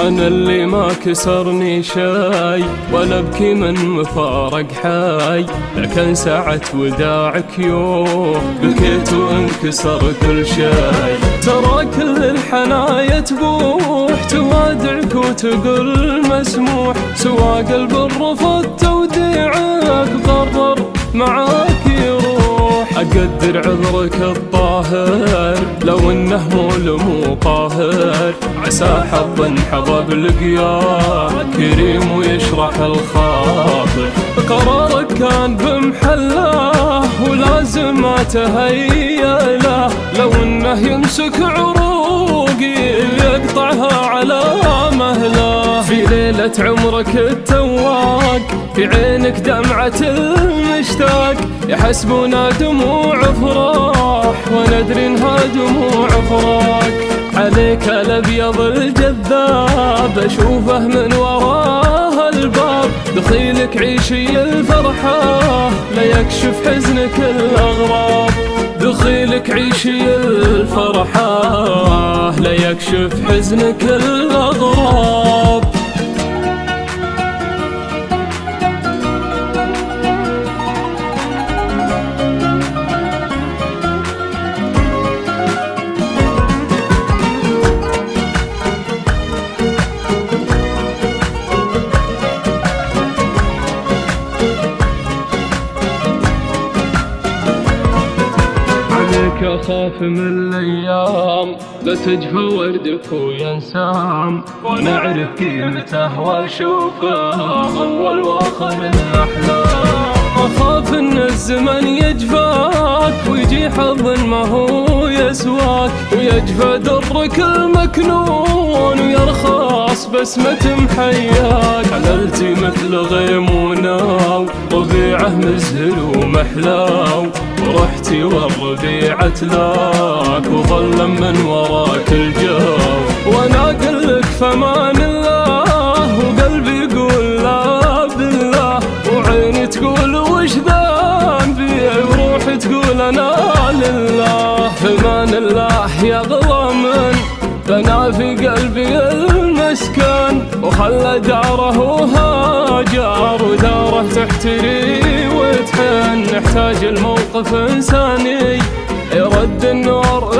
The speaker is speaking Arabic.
أنا اللي ما كسرني شاي ولا أبكي من مفارق حاي، لكن ساعة وداعك يوم بكيت وانكسر كل شاي. ترى كل الحنايا تبوح توادعك وتقول مسموح، سوى قلب الرفض توديعك قرر معاك يروح. أقدر عذرك الطاهر لو انه مو قاهر، عسى حظ انحظى بالقيام كريم ويشرح الخاطر. قرارك كان بمحله ولازم ما تهيأ له، لو انه يمسك عروقي يقطعها على مهله. في ليلة عمرك التواق في عينك دمعة المشتاق، يحسبنا دموع فرح وندري انها دموع فراق. عليك الابيض الجذاب اشوفه من وراه الباب، دخيلك عيشي الفرحة لا يكشف حزنك الاغراب. دخيلك عيشي الفرحة لا يكشف حزنك الاغراب. أخاف من الأيام لا تجفى وردك وينسام، وأنا أعرف قيمته وأشوفه أول وآخر الأحلام. أخاف إن الزمن يجفاك ويجي حظ ما هو يسواك، ويجفى درك المكنون ويرخص بسمة محياك. حللتي مثل غيم وناو ربيعه مزهر ومحلاو، ورحتي والربيع تلاك وظل من وراك الجو. وانا اقلك فمان الله وقلبي يقول لا بالله، وعيني تقول وش ذنبي وروحي تقول انا لله. فمان الله يغلى من بنى في قلبي المسكن، وخلى داره وهاجر وداره تحتري وتحن. نحتاج الموقف إنساني يرد النور